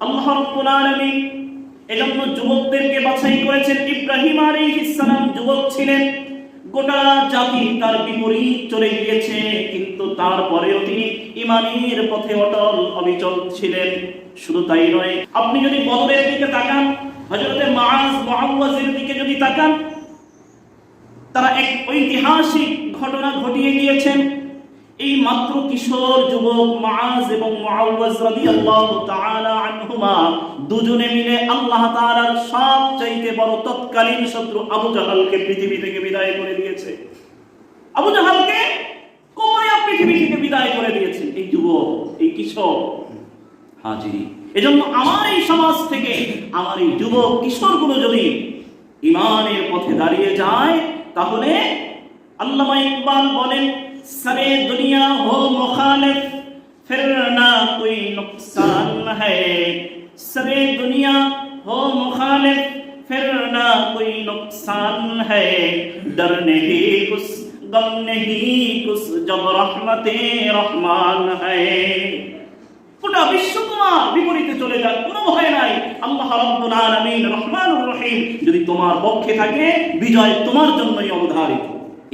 আল্লাহ রাব্বুল আলামিন এজন্য যুবকদেরকে বাছাই করেছেন। ইব্রাহিম আলাইহিস সালাম যুবক ছিলেন, গোটা জাতি তার বিপরীত চলে গিয়েছে, কিন্তু তারপরেও তিনি ঈমানের পথে অটল অবিচল ছিলেন। শুধু তাই নয়, আপনি যদি বদরের দিকে তাকান, হযরতে মুআজ মুআওয়াজের দিকে যদি তাকান, তারা এক ঐতিহাসিক ঘটনা ঘটিয়ে গিয়েছেন। এই মাত্র কিশোর যুবক মুআজ এবং মুআওয়াজ রাদিয়াল্লাহু তাআলা আনহুমা দুজনে মিলে আল্লাহ তাআলার সবচাইতে বড় তৎকালীন শত্রু আবু জাহালকে পৃথিবী থেকে বিদায় করে দিয়েছে। আবু জাহালকে কোমরিয়া পৃথিবী থেকে বিদায় করে দিয়েছেন এই যুবক, এই কিশোর। হাজিরি, এজন্য আমার এই সমাজ থেকে আমার এই যুবক কিশোরগুলো যদি ঈমানের পথে দাঁড়িয়ে যায়, তাহলে আল্লামা ইকবাল বলেন, সরে দুনিয়া হো মুখালিফ ফির না কোই নুকসান হ্যায়, সরে দুনিয়া হো মুখালিফ ফির না কোই নুকসান হ্যায়, ডর নেহি কুছ গম নেহি কুছ জব রহমতে রহমান হ্যায়। গোটা বিশ্ব তোমার বিপরীতে চলে যাক, কোনো ভয় নাই। আল্লাহ রাব্বুল আলামিন রহমানুর রহিম যদি তোমার পক্ষে থাকে, বিজয় তোমার জন্যই অবধারিত।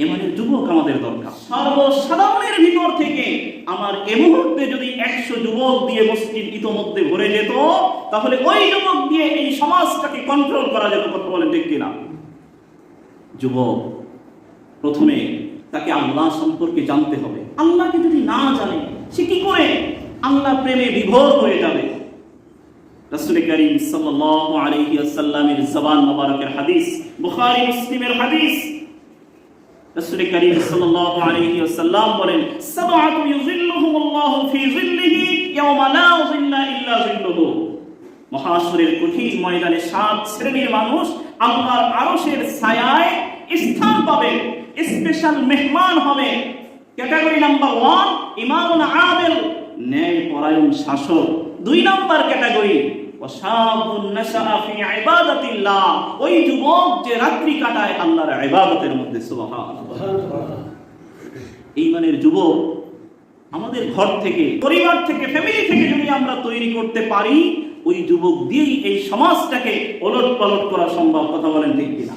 এমানের যুবক আমাদের দরকার। সর্বসাধারণের ভিতর থেকে আমার এ মুহূর্তে যদি 100 যুবক দিয়ে মসজিদ ইতোমধ্যে ভরে যেত, তাহলে ওই যুবক দিয়ে এই সমাজটাকে কন্ট্রোল করা যেত। কথা বলেন ঠিক কিনা? যুবক প্রথমে তাকে আল্লাহ সম্পর্কে জানতে হবে। আল্লাহকে যদি না জানে, সে কি করে আল্লাহ প্রেমে বিভোর হয়ে যাবে? রাসূল করিম সাল্লাল্লাহু আলাইহি ওয়াসাল্লামের জবান মোবারকের হাদিস, বুখারী মুসলিমের হাদিস। রাসূল করিম সাল্লাল্লাহু আলাইহি ওয়াসাল্লাম বলেন, সাবআতু ইউযিল্লুহুমুল্লাহু ফি যিল্লিহি ইয়াওমা লা যিল্লা ইল্লা যিল্লুহু। মহাশরের কঠিন ময়দানে 7 শ্রেণীর মানুষ আল্লাহর আরশের ছায়ায় স্থান পাবে, স্পেশাল মেহমান হবে। ক্যাটাগরি নাম্বার 1, ইমামুন আদিল, ন্যায় পরায়ণ শাসক। 2 নম্বর ক্যাটাগরি, ওয়াশাবুন নাশআ ফি ইবাদাতিল্লাহ, ওই যুবক যে রাত্রি কাটায় আল্লাহর ইবাদতের মধ্যে। সুবহানাল্লাহ। ঈমানের যুবক আমাদের ঘর থেকে, পরিবার থেকে, ফ্যামিলি থেকে যদি আমরা তৈরি করতে পারি, ওই যুবক দিয়েই এই সমাজটাকে ওলটপালট করা সম্ভব। কথা বলেন ঠিক কিনা?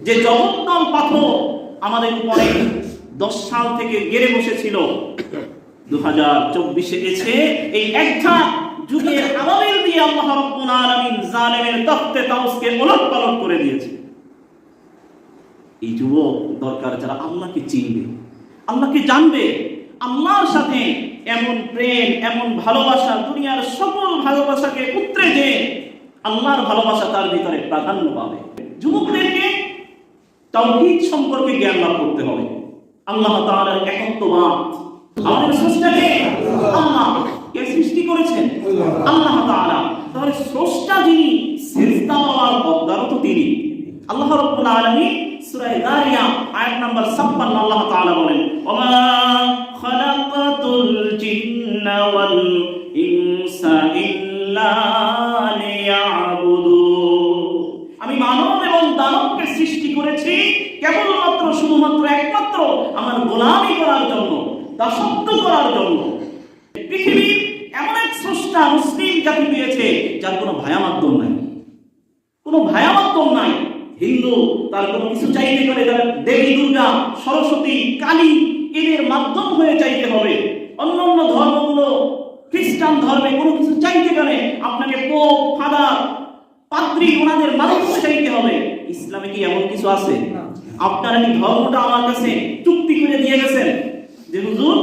যে জগদ্দল পাথর আমাদের উপরে 10 সাল থেকে গেড়ে বসেছিল, 2024 এসে এই একটা যুগের আবাবিল দিয়ে আল্লাহ রাব্বুল আলামিন জালেমের তখতে তাউসকে ওলটপালট করে দিয়েছে। এই যুবক দরকার যারা আল্লাহকে চিনবে, আল্লাহকে জানবে, আল্লাহর সাথে এমন প্রেম, এমন ভালোবাসা, দুনিয়ার সকল ভালোবাসাকে উতরে যে আল্লাহর ভালোবাসা তার ভিতরে প্রাধান্য পাবে। যুবকদেরকে তাওহীদ সম্পর্কে জ্ঞান লাভ করতে হবে। আল্লাহ তাআলার একত্ববাদ, আমাদের স্রষ্টাকে আল্লাহ, কে সৃষ্টি করেছেন? আল্লাহ তাআলা। তাহলে স্রষ্টা যিনি, সিজদা পাওয়ার হকদারও তো তিনি। আল্লাহ রাব্বুল আলামিন সূরা যারিয়াত আয়াত নাম্বার 56 আল্লাহ তাআলা বলেন, ওমা খালাকাতুল জিন্না ওয়াল ইনসা ইল্লা লিয়াবুদুন। আমি মানব এবং দানবকে সৃষ্টি করেছি কেবলমাত্র, শুধুমাত্র, একমাত্র আমার গোলামি করার জন্য, দাসত্ব করার জন্য। পৃথিবীর এমন এক স্রষ্টা মুসলিম জাতি পেয়েছে যার কোনো ভায়া মাধ্যম নাই, কোনো ভায়া মাধ্যম নাই। হিন্দু তার কোনো কিছু চাইতে গেলে তার দেবী দুর্গা, সরস্বতী, কালী, এদের মাধ্যম হয়ে চাইতে হবে। অন্যান্য ধর্মগুলো, খ্রিস্টান ধর্মে কোনো কিছু চাইতে গেলে আপনাকে পোপ, ফাদার, পাদ্রী, ওনাদের মাধ্যম চাইতে হবে। ইসলামে কি এমন কিছু আছে? আপনারা কি ধর্মটা আমার কাছে চুক্তি করে দিয়ে গেছেন যে হুজুর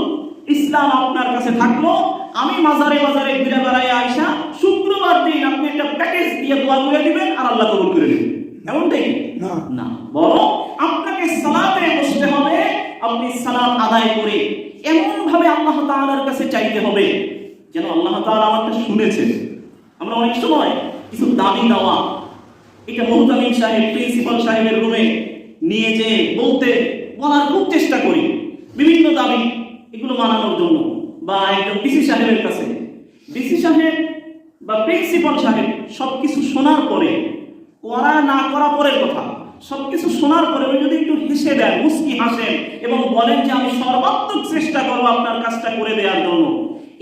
ইসলাম আপনার কাছে থাকলো, আমি মাজারে মাজারে ঘুরে বেড়ায় আইসা শুক্রবার দিন আপনি একটা প্যাকেজ দিয়ে দোয়া করে দিবেন আর আল্লাহ কবুল করে নেবেন? এমনটাই না, বরং আপনাকে সালাতে বসতে হবে। আপনি সালাত আদায় করে এমন ভাবে আল্লাহ তাআলার কাছে চাইতে হবে যেন আল্লাহ তাআলা আমারটা শুনেছেন। আমরা অনেক সময় কিছু দাবি দেওয়া, এটা মুহতামিম সাহেব, প্রিন্সিপাল সাহেবের রুমে নিয়ে যে বলার খুব চেষ্টা করি, বিভিন্ন দাবি এগুলো মানানোর জন্য, বা একজন ডিসি সাহেবের কাছে। ডিসি সাহেব বা প্রিন্সিপাল সাহেব সবকিছু শোনার পরে, করা না করা পরের কথা, সবকিছু শোনার পরে উনি যদি একটু হেসে দেন, মুস্কি হাসেন এবং বলেন যে আমি সর্বাত্মক চেষ্টা করবো আপনার কাজটা করে দেওয়ার জন্য,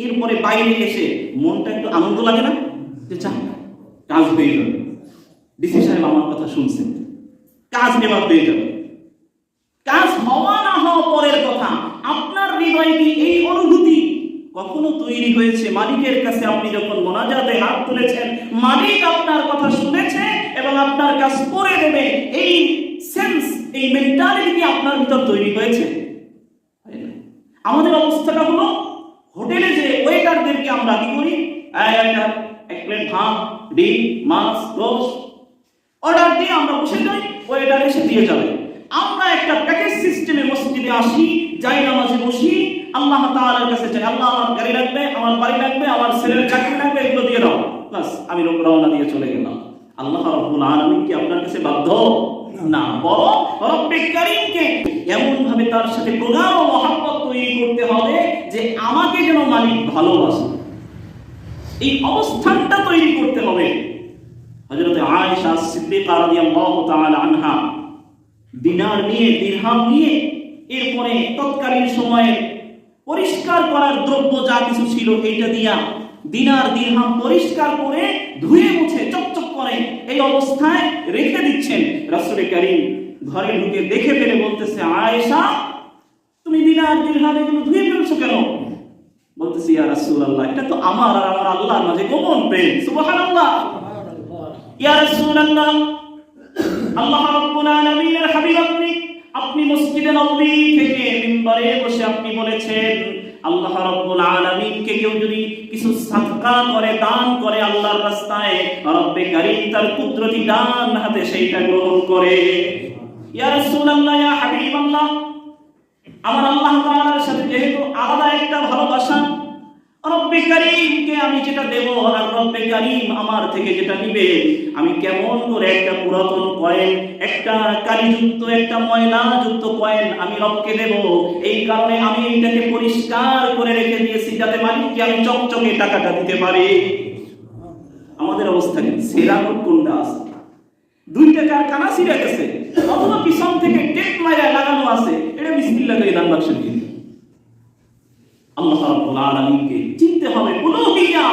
এরপরে বাইরে এসে মনটা একটু আনন্দ লাগে না? যে যা কাজ হয়ে যাবে। ডিসি সাহেব আমার কথা শুনছেন, কাজ এবার হয়ে যাবে। কাজ হওয়া না হওয়া পরের কথা, আপনার হৃদয়ে কি এই অনুভূতি কখনো তৈরি হয়েছে? মালিকের কাছে আপনি যখন মোনাজাতে হাত তুলেছেন, মালিক আপনার কথা শুনেছে এবং আপনার কাজ করে দেবে, এই সেন্স, এই মেন্টালিটি কি আপনার ভিতর তৈরি হয়েছে? আমাদের অবস্থাটা হলো, হোটেলে যে ওয়েটারদেরকে আমরা কি করি, এক প্লেট ভাত, ডিম, মাছ, গোশত অর্ডার দিয়ে আমরা বসে যাই, ওয়েটার এসে দিয়ে যাবে। আমরা একটা প্যাকেজ সিস্টেমে মসজিদে আসি, যাই নামাজে বসি, আল্লাহ তাআলার কাছে চাই, আল্লাহ আমার গাড়ি লাগবে, আমার বাড়ি লাগবে, আমার ছেলের চাকরি লাগবে, এগুলো দিয়ে দাও, বাস আমি রওনা দিয়ে চলে গেলাম। আল্লাহ রাব্বুল আলামিন কি আপনার কাছে বাধ্য? না, বরং রব্বে কারীমকে এমন ভাবে তার সাথে প্রগাঢ় মহব্বত তৈরি করতে হবে যে আমাকে যেন মালিক ভালোবাসে, এই অবস্থানটা তৈরি করতে হবে। হযরত আয়েশা সিদ্দিকা রাদিয়াল্লাহু তাআলা আনহা দিনার নিয়ে, দিরহাম নিয়ে, এরপরে তৎকালীন সময়ে পরিষ্কার করার দ্রব্য যা কিছু ছিল এটা দিয়া দিনার দিরহাম পরিষ্কার করে ধুয়ে মুছে চকচক করে এই অবস্থায় রেখে দিচ্ছেন। রাসূল কারীম ঘরে ঢুকে দেখে ফেলে বলতেছে, আয়েশা তুমি দিনার দিরহাম এগুলো ধুয়ে ফেলছো কেন? বলতেছি, ইয়া রাসূলুল্লাহ, এটা তো আমার আর আমার আল্লাহর মাঝে গোপন প্রেম। সুবহানাল্লাহ। ইয়া রাসূলুল্লাহ, আল্লাহ রাব্বুল আলামিনের হাবিব আপনি মসজিদে নববী থেকে মিম্বারে বসে আপনি বলেছেন, আল্লাহ রাব্বুল আলামিনকে কেউ যদি কিছু সাদকা করে, দান করে আল্লাহর রাস্তায়, রব্বে কারীম তার কুদরতি ডান হাতে সেইটা গ্রহণ করে। ইয়া রাসূলুল্লাহ, ইয়া হাবিবাল্লাহ, আমার আল্লাহ তাআলার সাথে যেহেতু আলাদা একটা ভালোবাসা, রব্বে কারীমকে আমি যেটা দেব আর রব্বে কারীম আমার থেকে যেটা নিবে, আমি কেমন করে একটা পুরাতন কয়েন, একটা কালিযুক্ত, একটা ময়লাযুক্ত কয়েন আমি রবকে দেব? এই কারণে আমি এটাকে পরিষ্কার করে রেখে দিয়েছি যাতে মালিককে আমি চকচকে টাকাটা দিতে পারি। আমাদের অবস্থা কি? সেরা নোট কোনটা আছে? 2 টাকার কানা ছিঁড়ে গেছে, অথবা পিছন থেকে টেপ মাইরা লাগানো আছে, এটা বিসমিল্লাহ করে দান বাক্সে দিয়ে দিই। আল্লাহ রাব্বুল আলামিনকে চিনতে হবে। উলুহিয়া,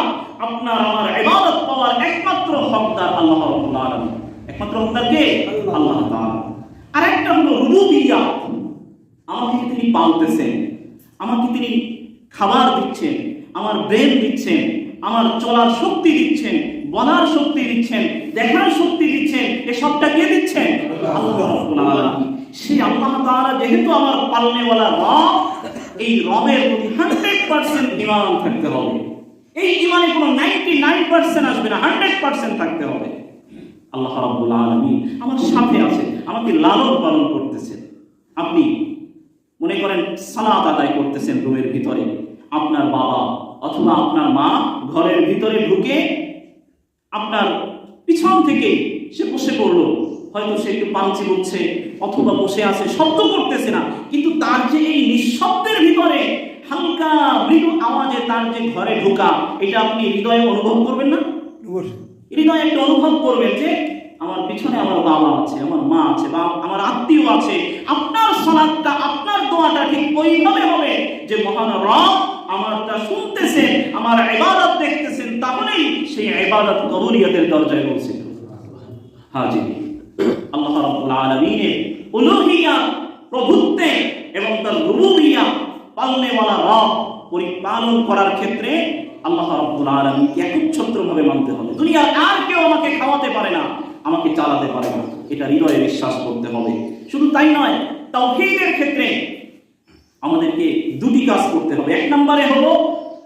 আপনার আমার ইবাদত পাওয়ার একমাত্র হকদার আল্লাহ রাব্বুল আলামিন। একমাত্র হকদার কে? আল্লাহ তাআলা। আরেকটা হলো রুবুবিয়া, আমাকে তিনি পালতেছেন, আমাকে তিনি খাবার দিচ্ছেন, আমার ব্রেন দিচ্ছেন, আমার চলার শক্তি দিচ্ছেন, বলার শক্তি দিচ্ছেন, দেখার শক্তি দিচ্ছেন, এই সবটা কে দিচ্ছেন? আল্লাহ রাব্বুল আলামিন। সেই আল্লাহ তাআলা যেহেতু আমার পালনেওয়ালা রব, এই রবের প্রতি 100% ঈমান থাকতে হবে। এই ঈমানে কোনো 99% আসবে না, 100% থাকতে হবে। আল্লাহ রাব্বুল আলামিন আমার সাথে আছে, আমাকে লালন পালন করতেছেন। আপনি মনে করেন সালাত আদায় করতেছেন রুমের ভিতরে, আপনার বাবা অথবা আপনার মা ঘরের ভিতরে ঢুকে আপনার পিছন থেকে সে বসে পড়লো, হয়তো সে একটু পাঞ্চি করছে অথবা বসে আছে, শব্দ করতেছে না, কিন্তু তার যে এই নিঃশব্দের ভিতরে হালকা মৃদু আওয়াজে তার যে ঘরে ঢোকা, এটা আপনি হৃদয়ে অনুভব করবেন না? হৃদয়ে একটা অনুভব করবেন যে আমার পিছনে আমার বাবা আছে, আমার মা আছে, বা আমার আত্মীয় আছে। আপনার সালাতটা, আপনার দোয়াটা ঠিক ওইভাবে হবে যে মহান রব আমারটা শুনতেছেন, আমার ইবাদত দেখতেছেন, তাহলেই সেই ইবাদত কবুলিয়তের দরজায় পৌঁছে। হাজি আল্লাহ রাব্বুল আলামিনের উলুহিয়া, প্রভুত্বে এবং তার রুবুবিয়া, পালনেওয়ালা রব পরিপালন করার ক্ষেত্রে আল্লাহ রাব্বুল আলামিনকে একচ্ছত্রভাবে মানতে হবে। দুনিয়ার আর কেউ আমাকে খাওয়াতে পারে না, আমাকে চালাতে পারে না, এটা হৃদয়ে বিশ্বাস করতে হবে। শুধু তাই নয়, তাওহীদের ক্ষেত্রে আমাদেরকে 2টি কাজ করতে হবে। 1 নম্বরে হলো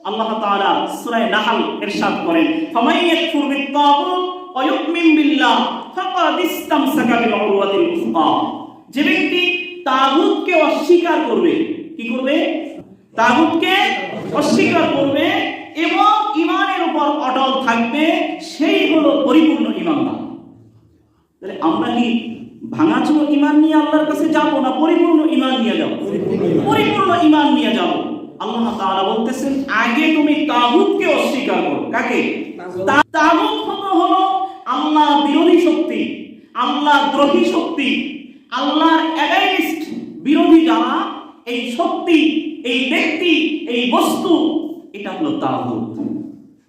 আল্লাহ তাআলা সূরা নাহল ইরশাদ করেন, ফামাইয়াকফুর বিত-তাগুত ওয়া ইউমিন বিল্লাহ ফাকাদ ইসতামসাকা বিল উরওয়াতিল উসকা। যে ব্যক্তি তাগুতকে অস্বীকার করবে, কি করবে? তাগুতকে অস্বীকার করবে এবং ঈমানের উপর অটল থাকবে, সেই হলো পরিপূর্ণ ঈমানদার। তাহলে আমরা কি ভাঙাচোরা ঈমান নিয়ে আল্লাহর কাছে যাব না পরিপূর্ণ ঈমান নিয়ে যাব? পরিপূর্ণ ঈমান নিয়ে যাব। আল্লাহ তাআলা বলতেছেন, আগে তুমি তাগুতকে অস্বীকার করো। কাকে? তাগুত হলো আল্লাহ বিরোধী শক্তি, আল্লাহ দ্রোহী শক্তি, আল্লাহর এগেইনস্ট বিরোধী যারা, এই শক্তি, এই ব্যক্তি, এই বস্তু, এটা হলো তাগুত।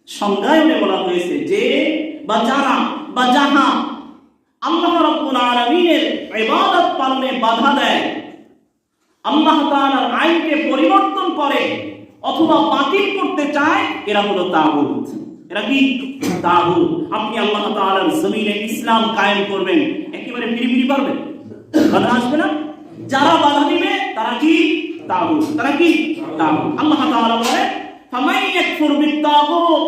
সংজ্ঞায়নে বলা হয়েছে যে বা যারা বা যাহা আল্লাহ রাব্বুল আলামিনের ইবাদত পালনে বাধা দেয়, আল্লাহ তাআলার আইনকে পরিবর্তন করে অথবা বাতিল করতে চায়, এরা হলো তাগুত। এরা কি? তাগুত। আপনি আল্লাহ তাআলার জমিনে ইসলাম কায়েম করবেন, একেবারে ফিরি পারবেন? বাধা আসবে না? যারা বাধা দিবে তারা কি? তাগুত। তারা কি? তাগুত। আল্লাহ তাআলা বলে ফামান ইয়াকফুর বিত-তাগুত,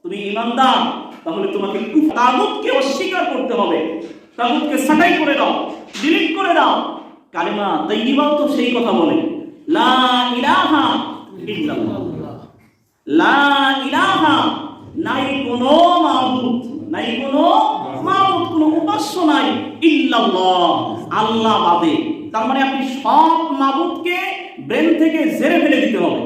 তুমি ঈমানদার, তাহলে তোমাকে তাগুতকে অস্বীকার করতে হবে, তাগুতকে ছাঁটাই করে দাও, ডিলিট করে দাও। কালিমা তাইয়্যিবাও তো সেই কথা বলে, লা ইলাহা ইল্লাল্লাহ, লা ইলাহা, নাই কোনো মাবুদ, নাই কোনো মাবুদ, কোনো উপাস্য নাই, ইল্লাল্লাহ, আল্লাহ বাদে। তার মানে আপনি সব মাবুদকে ব্রেন থেকে ঝেড়ে ফেলে দিতে হবে।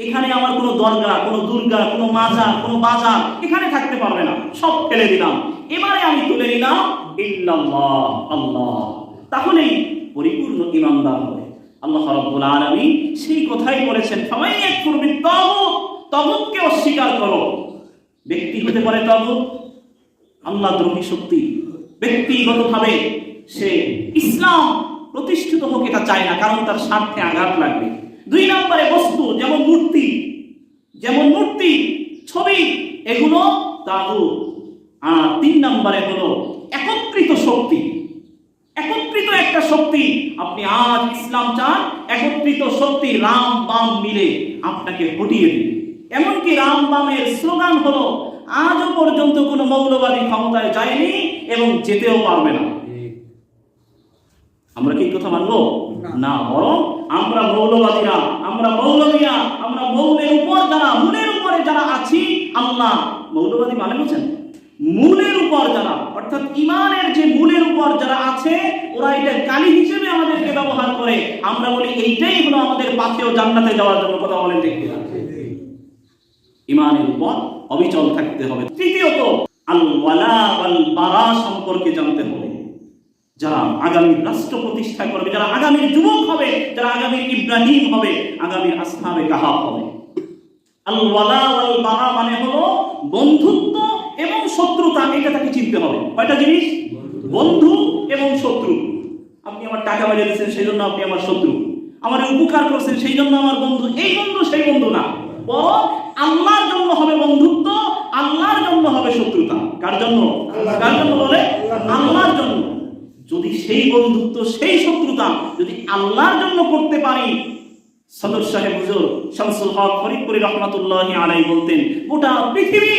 এখানে আমার কোনো দরগা, কোনো দুর্গা, কোনো মাজার, কোনো বাজার এখানে থাকতে পারবে না, সব ফেলে দিলাম। এবারে আমি তুলে নিলাম ইল্লাল্লাহ, আল্লাহ। তাহলেই পরিপূর্ণ ঈমানদার হবে। আল্লাহ রাব্বুল আলামিন সেই কথাই বলেছেন, ফামান ইয়াকফুর বিত-তাগুত, তাগুতকে অস্বীকার করো। ব্যক্তি হতে পারে তাগুত, আল্লাহ দ্রোহী শক্তি, ব্যক্তিগতভাবে সে ইসলাম প্রতিষ্ঠিত হোক এটা চায় না, কারণ তার স্বার্থে আঘাত লাগবে। 2 নম্বরে বস্তু, যেমন মূর্তি, ছবি, এগুলো তাগুত। আর 3 নম্বরে হলো একত্রিত শক্তি, একত্রিত একটা শক্তি। আপনি আজ ইসলাম চান, একত্রিত শক্তি রাম বাম মিলে আপনাকে হটিয়ে দিবে। এমনকি রাম বামের স্লোগান হলো, আজও পর্যন্ত কোনো মৌলবাদী ক্ষমতায় যায়নি এবং যেতেও পারবে না। আমরা কি কথা মানবো? না, বরং আমরা মৌলবাদীরা, আমরা মৌলবিয়া, আমরা মৌলের উপর যারা, মূলের উপরে যারা আছি, আল্লাহ মৌলবাদী মানে বুঝছেন? মূলের উপর যারা, অর্থাৎ ইমানের যে মূলের উপর যারা আছে, ওরা এটা গালি হিসেবে আমাদেরকে ব্যবহার করে। আমরা বলি এইটাই হলো আমাদের পাথেয় জান্নাতে যাওয়ার জন্য। কথা বলেন ঠিক কিনা? ইমানের উপর অবিচল থাকতে হবে। তৃতীয়ত, আল ওয়ালা ওয়াল বারা সম্পর্কে জানতে হবে। যারা আগামীর রাষ্ট্র প্রতিষ্ঠা করবে, যারা আগামীর যুবক হবে, যারা আগামীর ইব্রাহিম হবে, আগামীর আসহাবে কাহাফ হবে। আল ওয়ালা ওয়াল বারা মানে হলো বন্ধুত্ব এবং শত্রুতা, এটা তাকে চিনতে হবে। কয়টা জিনিস? বন্ধু এবং শত্রু। আপনি আমার টাকা বাজিয়ে দিয়েছেন, সেই জন্য আপনি আমার শত্রু। আমার উপকার করছেন, সেই জন্য আমার বন্ধু। এই বন্ধু সেই বন্ধু না, বরং আল্লাহর জন্য হবে বন্ধুত্ব, আল্লাহর জন্য হবে শত্রুতা। কার জন্য? কার জন্য বলে? আল্লাহর জন্য। যদি সেই বন্ধুত্ব, সেই শত্রুতা যদি আল্লাহর জন্য করতে পারি, সদর সাহেব হুজুর শামসুল হক ফরিদপুরি রহমাতুল্লাহি আলাইহি বলতেন, গোটা পৃথিবী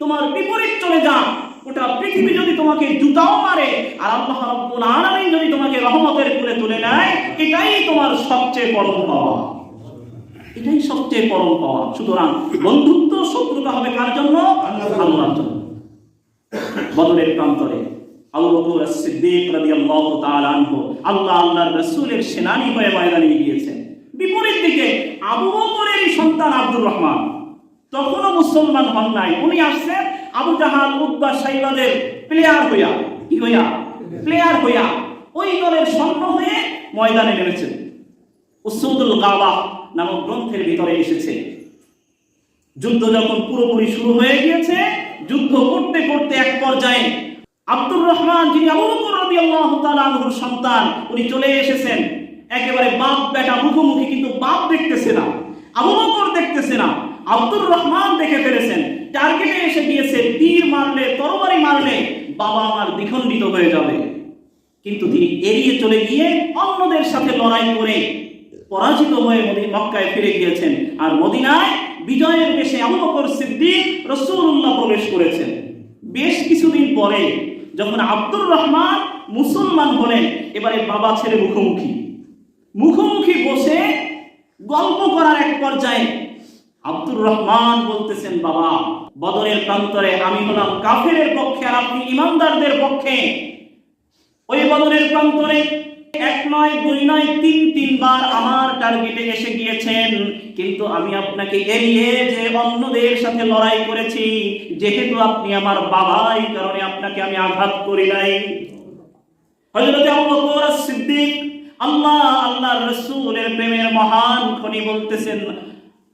তোমার বিপরীত চলে যাক, গোটা পৃথিবী যদি তোমাকে জুতাও মারে, আর আল্লাহ রাব্বুল আলামিন যদি তোমাকে রহমতের কোলে তুলে নেয়, এটাই তোমার সবচেয়ে পরম পাওয়া, এটাই সবচেয়ে পরম পাওয়া। সুতরাং বন্ধুত্ব, শত্রুতা হবে কার জন্য? আল্লাহর জন্য। বদরের প্রান্তরে আবু বকর as-সিদ্দিক রাদিয়াল্লাহু তাআলা আনহু আল্লাহর রাসূলের সেনানী হয়ে ময়দানে গিয়েছেন। বিপরীত দিকে আবু বকরেরই সন্তান আব্দুর রহমান তখনও মুসলমান হন নাই। উনি আসছেন আবু জাহাল, উতবা, শাইবাদের প্লেয়ার হইয়া, কি হইয়া? প্লেয়ার হইয়া, ওই দলের সৈন্য হয়ে ময়দানে নেমেছেন। উসুদুল গাওয়া নামক গ্রন্থের ভিতরে এসেছে, যুদ্ধ যখন পুরোপুরি শুরু হয়ে গিয়েছে, যুদ্ধ করতে করতে এক পর্যায়ে আব্দুর রহমান, যিনি আবু বকর রাদিয়াল্লাহু তাআলা আনহুর সন্তান, উনি চলে এসেছেন। একেবারে বাপ বেটা মুখোমুখি, কিন্তু বাপ দেখতেছে না, আবু বকর দেখতেছে না, আব্দুর রহমান দেখে ফেলেছেন। টার্গেটে এসে গিয়েছে, তীর মারলে, তরবারি মারলে বাবা আমার দ্বিখণ্ডিত হয়ে যাবে। কিন্তু তিনি এড়িয়ে চলে গিয়ে অন্যদের সাথে লড়াই করে পরাজিত হয়ে মক্কায় ফিরে গিয়েছেন। আর মদিনায় বিজয়ের বেশে আবু বকর সিদ্দিক রাসূলুল্লাহ প্রবেশ করেছেন। বেশ কিছুদিন পরে যখন আব্দুর রহমান মুসলমান হলেন, এবারে বাবা ছেলে মুখোমুখি বসে গল্প করার এক পর্যায়ে আব্দুর রহমান বলতেছেন, বাবা, বদরের প্রান্তরে আমি হলাম কাফেরের পক্ষে আর আপনি ইমানদারদের পক্ষে। ওই বদরের প্রান্তরে 1 নয় 2 নয় 3 বার আমার টার্গেটে এসে গিয়েছেন, কিন্তু আমি আপনাকে এড়িয়ে যে অন্যদের সাথে লড়াই করেছি। যেহেতু আপনি আমার বাবা, এই কারণে আপনাকে আমি আঘাত করি নাই। হযরত আবু বকর as-সিদ্দিক আল্লাহর রাসূলের প্রেমের মহান খনি বলতেছেন,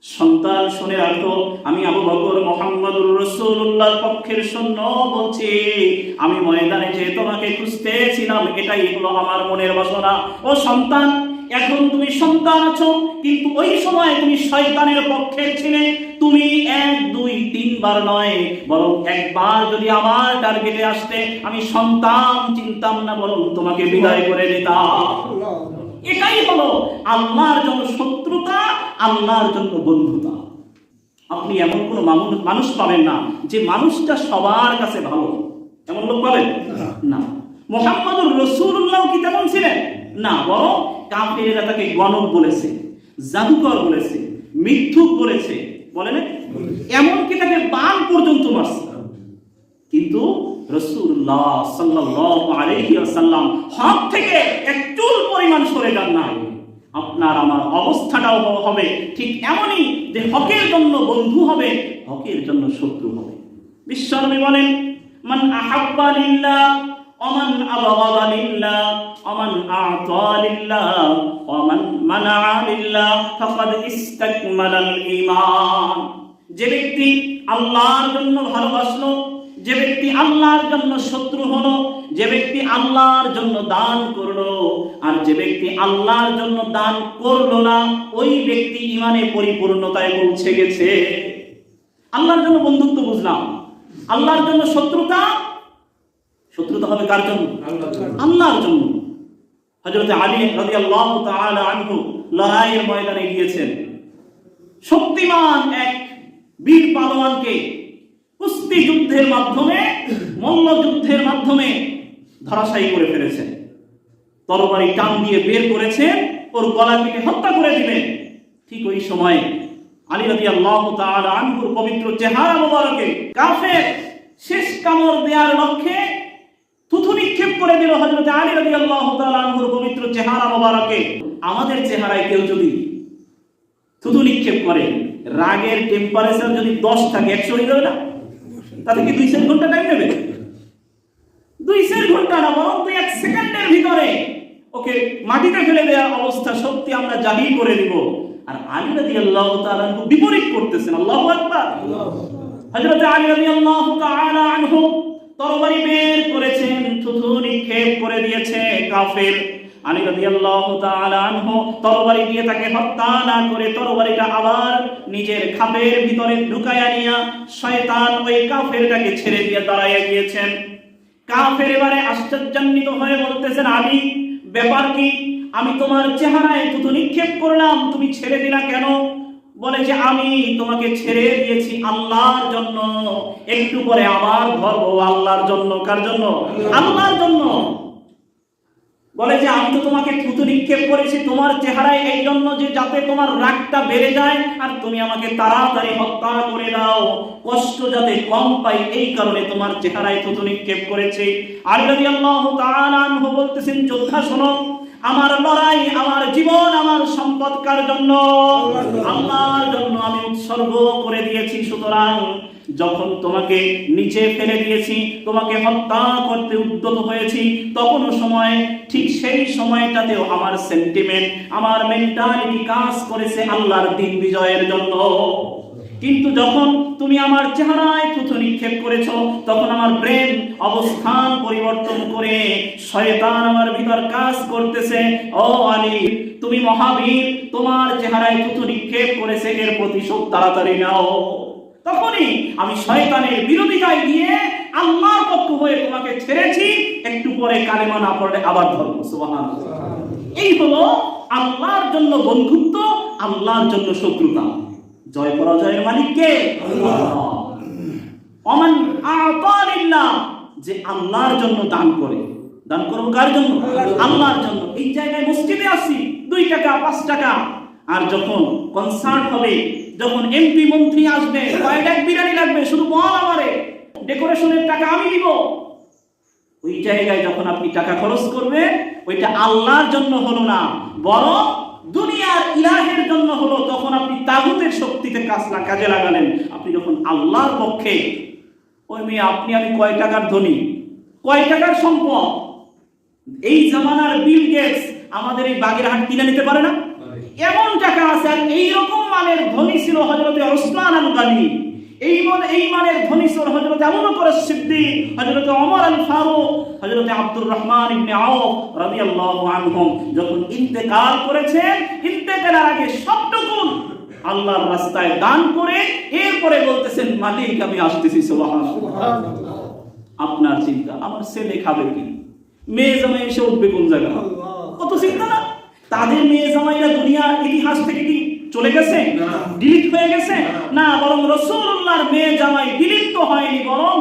সন্তান শুনে রাখো, আমি আবু বকর মুহাম্মদুর রাসূলুল্লাহর পক্ষের সৈন্য বলছি, আমি ময়দানে যে তোমাকে খুঁজতেছিলাম, এটাই হলো আমার মনের বাসনা। ও সন্তান, এখন তুমি সন্তান আছো, কিন্তু ওই সময় তুমি শয়তানের পক্ষে ছিলে। তুমি 1 2 3 বার নয়, বরং একবার যদি আমার টার্গেটে আসতে, আমি সন্তান চিনতাম না, বরং তোমাকে বিদায় করে দিতাম। এটাই হলো আল্লাহর জন্য শত্রুতা, আল্লাহর জন্য বন্ধুতা। আপনি এমন কোন মানুষ পাবেন না যে মানুষটা সবার কাছে ভালো, এমন লোক পাবেন না। মুহাম্মদুর রাসূলুল্লাহ কি তেমন ছিলেন না, বরং কাফেররা তাকে গণক বলেছে, জাদুকর বলেছে, মিথ্যুক বলেছে, বলে না, এমনকি তাকে বান পর্যন্ত মারছে। কিন্তু রাসূলুল্লাহ সাল্লাল্লাহু আলাইহি ওয়াসাল্লাম হক থেকে একটু পরিমাণ সরে যান না। আপনার আমার অবস্থাটাও হবে ঠিক এমনই, যে হকের জন্য বন্ধু হবে, হকের জন্য শত্রু হবে। বিশ্বনবী বলেন, মান আহাব্বা লিল্লাহ ওয়া মান আবগাদা লিল্লাহ ওয়া মান আ'তা লিল্লাহ ওয়া মান মানা'a লিল্লাহ ফাকাদ ইসতাকমালাল ঈমান। যে ব্যক্তি আল্লাহর জন্য ভালোবাসলো, যে ব্যক্তি আল্লাহর জন্য শত্রু হলো, যে ব্যক্তি আল্লাহর জন্য দান করলো, আর যে ব্যক্তি আল্লাহর জন্য দান করলো না, ওই ব্যক্তি ঈমানে পরিপূর্ণতায় পৌঁছে গেছে। আল্লাহর জন্য বন্ধুত্ব বুঝলাম, আল্লাহর জন্য শত্রুতা, শত্রুতা হবে কার জন্য? আল্লাহর জন্য। হযরত আলী রাদিয়াল্লাহু তাআলা আনহু লড়াইয়ের ময়দানে গিয়েছেন, শক্তিমান এক বীর পালোয়ানকে কুস্তি যুদ্ধের মাধ্যমে, মল্ল যুদ্ধের মাধ্যমে ধরাশায়ী করে ফেলেছেন। তরবারি টান দিয়ে বের করেছেন, ওর গলা কেটে হত্যা করে দিবেন। ঠিক ওই সময় আলী রাদিয়াল্লাহু তাআলা আনহুর পবিত্র চেহারা মোবারকে কাফের শেষ কামড় দেওয়ার লক্ষ্যে থুথু নিক্ষেপ করে দিল হযরত আলী রাদিয়াল্লাহু তাআলা আনহুর পবিত্র চেহারা মোবারকে। আমাদের চেহারায় কেউ যদি থুথু নিক্ষেপ করে, রাগের টেম্পারেচার যদি 10 থাকে, 100 হয়ে যাবে না? তাতে কি 2-4 ঘন্টা টাইম নেবে? 2-4 ঘন্টা না, বরং 2-1 সেকেন্ডের ভিতরে ওকে মাটিতে ফেলে দেওয়ার অবস্থা সত্যি আমরা জাহির করে দিব। আর আলী রাদিয়াল্লাহু তাআলা আনহু বিপরীত করতেছেন। আল্লাহু আকবার। হযরত আলী রাদিয়াল্লাহু তাআলা আনহু তরবারি বের করেছেন, থুথু নিক্ষেপ করে দিয়েছে কাফের। আলী রাদিয়াল্লাহু তাআলা আনহু তরবারি দিয়ে তাকে হত্যা না করে তরবারিটা আবার নিজের খাপের ভিতরে ঢুকায়া নিয়া শয়তান ওই কাফেরটাকে ছেড়ে দিয়ে দাঁড়ায়া গিয়েছেন। কাফের এবারে আশ্চর্যান্বিত হয়ে বলতেছেন, আলী, ব্যাপার কি? আমি তোমার চেহারায় থুথু নিক্ষেপ করলাম, তুমি ছেড়ে দিলা কেন? বলে যে আমি তোমাকে ছেড়ে দিয়েছি আল্লাহর জন্য, একটু পরে আবার ধরবো আল্লাহর জন্য। কার জন্য? আল্লাহর জন্য। বলে যে আমি তো তোমাকে থুতু নিক্ষেপ করেছি তোমার চেহারায় এই জন্য যে যাতে তোমার রাগটা বেড়ে যায় আর তুমি আমাকে তাড়াতাড়ি হত্যা করে দাও, কষ্ট যাতে কম পাই, এই কারণে তোমার চেহারায় থুতু নিক্ষেপ করেছি। আলী রাদিয়াল্লাহু তাআলা আনহু বলতেছেন, যোদ্ধা শোনো, আমার লড়াই, আমার জীবন, আমার সম্পদ কার জন্য? আল্লাহর জন্য আমি উৎসর্গ করে দিয়েছি। সুতরাং যখন তোমাকে নিচে ফেলে দিয়েছি, তোমাকে হত্যা করতে উদ্যত হয়েছি, তখন সময় ঠিক সেই সময়টাতেও আমার সেন্টিমেন্ট, আমার মেন্টালিটি কাজ করেছে আল্লাহর দিন বিজয়ের জন্য। কিন্তু যখন তুমি আমার চেহারায় থুথু নিক্ষেপ করেছো, তখন আমার ব্রেন অবস্থান পরিবর্তন করে শয়তান আমার ভিতর কাজ করতেছে। ও আলী, তুমি মহাবীর, তোমার চেহারায় থুথু নিক্ষেপ করেছে, এর প্রতিশোধ তাড়াতাড়ি নাও। তখনই আমি শয়তানের বিরোধিতায় গিয়ে আল্লাহর পক্ষ হয়ে তোমাকে ছেড়েছি, একটু পরে কালেমা না পড়লে আবার ধর্ম। সুবহানাল্লাহ। এই হলো আল্লাহর জন্য বন্ধুত্ব, আল্লাহর জন্য শত্রুতা। জয় পরাজয়ের মালিক কে? আল্লাহ। ওমান আ'তা লিল্লাহ, যে আল্লাহর জন্য দান করে। দান করব কার জন্য? আল্লাহর জন্য। এই জায়গায় মসজিদে আসি 2 টাকা 5 টাকা, আর যখন কনসার্ট হবে, যখন এমপি মন্ত্রী আসবে, কয়টা বিরিয়ানি লাগবে, শুধু বল আমারে, ডেকোরেশনের টাকা আমি দিব। ওই জায়গায় যখন আপনি টাকা খরচ করবেন, ওইটা আল্লাহর জন্য হলো না, বরং দুনিয়ার ইলাহের জন্য হলো। তখন আপনি তাগুতের শক্তিতে কাজে লাগালেন। আপনি যখন আল্লাহর পক্ষে, ওই মেয়ে আপনি আমি কয় টাকার ধনী, কয় টাকার সম্পদ, এই জামানার বিল গেটস আমাদের এই বাগেরহাট কিনে নিতে পারে না? এমন টাকা আছে। আর এইরকম মানের ধনী ছিল হযরতে ওসমান আল গনি, এই মানের ধনী ছিল হযরতে আবু বকর সিদ্দিক, হযরতে ওমর আল ফারুক, হযরতে আব্দুর রহমান ইবনে আউফ রাদিয়াল্লাহু আনহুম। যখন ইন্তেকাল করেছেন, ইন্তেকালের আগে সবটুকু আল্লাহর রাস্তায় দান করে এরপরে বলতেছেন, মালিক আমি আসতেছি। সুবহানাল্লাহ। আপনার চিন্তা, আমার ছেলে খাবে কি, মেয়ে জামাই এসে উঠবে কোন জায়গা, কত চিন্তা না। তাদের মেয়ে জামাইরা দুনিয়ার ইতিহাস থেকে কি চলে গেছে, ডিলিট হয়ে গেছে? না, বরং রাসূলুল্লাহর মেয়ে জামাই বিলুপ্ত হয়নি, বরং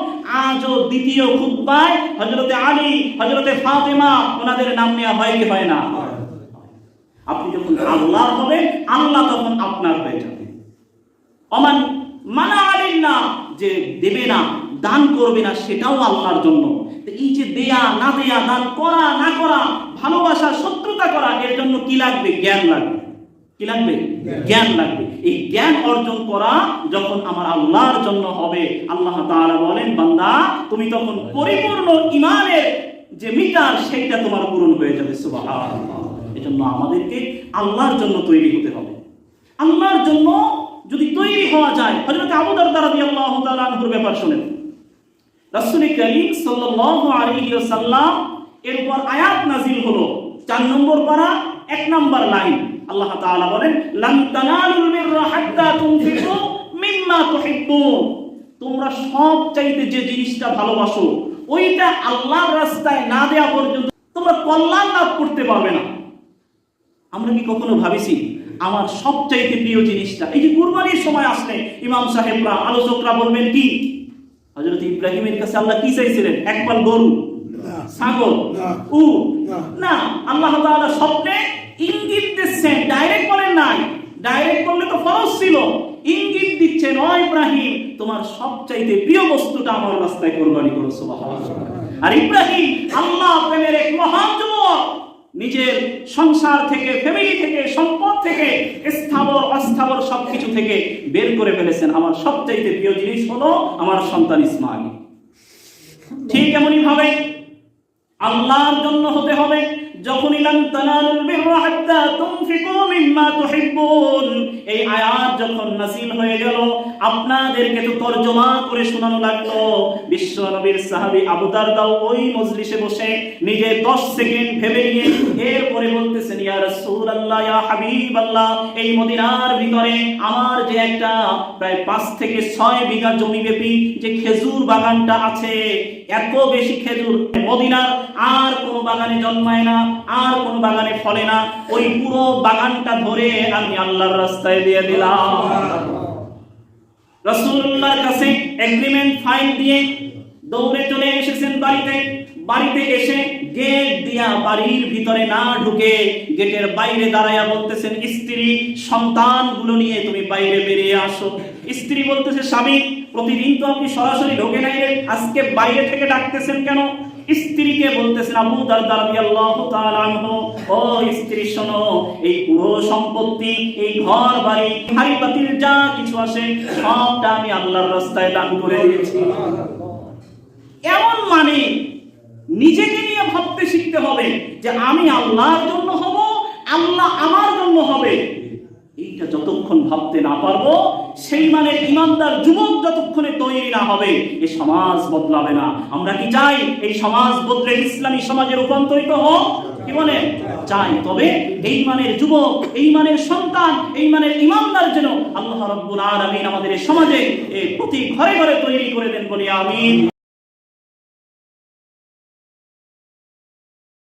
আজও দ্বিতীয় খুতবায় হযরতে আলী, হযরতে ফাতেমা ওনাদের নাম নেওয়া হয় কি হয় না? আপনি যখন আল্লাহর হবেন, আল্লাহ তখন আপনার হয়ে যাবে। ওমান মানা আলিল্লাহ, যে দেবে না, দান করবে না, সেটাও আল্লাহর জন্য। এই যে দেয়া না দেয়া, দান করা না করা, ভালোবাসা শত্রুতা করা, এর জন্য কি লাগবে? জ্ঞান লাগবে। কি লাগবে? জ্ঞান লাগবে। এই জ্ঞান অর্জন করা যখন আমার আল্লাহর জন্য হবে, আল্লাহ তাআলা বলেন, বান্দা তুমি তখন পরিপূর্ণ ঈমানের যে মিটার, সেইটা তোমার পূরণ হয়ে যাবে। সুবহানাল্লাহ। এজন্য আমাদেরকে আল্লাহর জন্য তৈরি হতে হবে। আল্লাহর জন্য যদি তৈরি হওয়া যায়, হযরত আবু দারদা রাদিয়াল্লাহু তাআলা আনহুর ব্যাপার শুনেন। রাসূল করিম সাল্লাল্লাহু আলাইহি ওয়াসাল্লাম এর উপর আয়াত নাযিল হলো, 4 নম্বর পারা 1 নম্বর লাইন। আল্লাহ তাআলা বলেন, লান তানালুল বিররা হাত্তা তুনফিকু মিম্মা তুহিব্বুন। তোমরা সব চাইতে যে জিনিসটা ভালোবাসো, ওইটা আল্লাহর রাস্তায় না দেয়া পর্যন্ত তোমরা কল্যাণ লাভ করতে পারবে না। আমরা কি কখনো ভাবিছি আমার সবচাইতে প্রিয় জিনিসটা? এই যে কুরবানির সময় আসলে ইমাম সাহেবরা, আলোচকরা বলবেন কি, হযরত ইব্রাহিমের কাছে আল্লাহ কি চাইছিলেন? এক পাল গরু, ছাগল, উট না। আল্লাহ তাআলা স্বপ্নে ইঙ্গিত দিচ্ছেন, ডাইরেক্ট বলেন নাই। ডাইরেক্ট বললে তো ফরজ ছিল। ইঙ্গিত দিচ্ছেন, ও ইব্রাহিম, তোমার সবচাইতে প্রিয় বস্তুটা আমার রাস্তায় কুরবানি করো। সুবহানাল্লাহ। আর ইব্রাহিম আল্লাহ প্রেমের এক মহান যুবক, নিজের সংসার থেকে, ফ্যামিলি থেকে, সম্পদ থেকে, স্থাবর অস্থাবর সবকিছু থেকে বের করে ফেলেছেন। আমার সবচাইতে প্রিয় জিনিস হলো আমার সন্তান ইসমাঈল। ঠিক এমনই ভাবে আল্লাহর জন্য হতে হবে। যখন লান তানালুল বিররা হাত্তা তুনফিকু মিম্মা তুহিব্বুন, এই আয়াত যখন নাযিল হয়ে গেল, আপনাদেরকে তো তরজমা করে শোনানো লাগলো। বিশ্ব নবীর সাহাবী আবু দারদাও ওই মজলিসে বসে নিজে 10 সেকেন্ড ভেবে নিয়ে এরপরে বলতেছেন, ইয়া রাসূলুল্লাহ, ইয়া হাবিবাল্লাহ, এই মদিনার ভিতরে আমার যে একটা প্রায় 5 থেকে 6 বিঘা জমি ব্যাপী যে খেজুর বাগানটা আছে, এত বেশি খেজুর মদিনার আর কোন বাগানে জন্মায় না, আর কোন বাগানে ফলে না। ওই পুরো বাগানটা ধরে আমি আল্লাহর রাস্তায় দিয়ে দিলাম। রাসূলুল্লাহর কাছে এগ্রিমেন্ট ফাইল দিয়ে দৌড়ে চলে এসেছেন বাড়িতে। বাড়িতে এসে গেট দিয়া বাড়ির ভিতরে না ঢুকে গেটের বাইরে দাঁড়ায়া বলতেছেন, স্ত্রী সন্তানগুলো নিয়ে তুমি বাইরে বেরিয়ে আসো। স্ত্রী বলতেছে, স্বামী প্রতিদিন তো আপনি সরাসরি ঢোকে নাই, আজকে বাইরে থেকে ডাকতেছেন কেন? স্ত্রীকে বলতেছেন, আবু দারদা রাদিয়াল্লাহু তাআলা আনহু, ও স্ত্রী শোনো, এই পুরো সম্পত্তি, এই ঘর বাড়ি, হাড়ি পাতিল যা কিছু আসে, সবটা আমি আল্লাহর রাস্তায় দান করে দিয়েছি। এমন মানে নিজেকে নিয়ে ভাবতে শিখতে হবে যে আমি আল্লাহর জন্য হব, আল্লাহ আমার জন্য হবে। এইটা যতক্ষণ ভাবতে না পারবো, সেই মানে ইমানদার যুবক যতক্ষণে তৈরি না হবে, এই সমাজ বদলাবে না। আমরা কি চাই এই সমাজ বদলে ইসলামী সমাজে রূপান্তরিত হোক? কি বলে চাই। তবে এই মানের যুবক, এই মানের সন্তান, এই মানের ইমানদার যেন আল্লাহ রাব্বুল আলামিন আমাদের এই সমাজে প্রতি ঘরে ঘরে তৈরি করে দেন, বলি আমিন।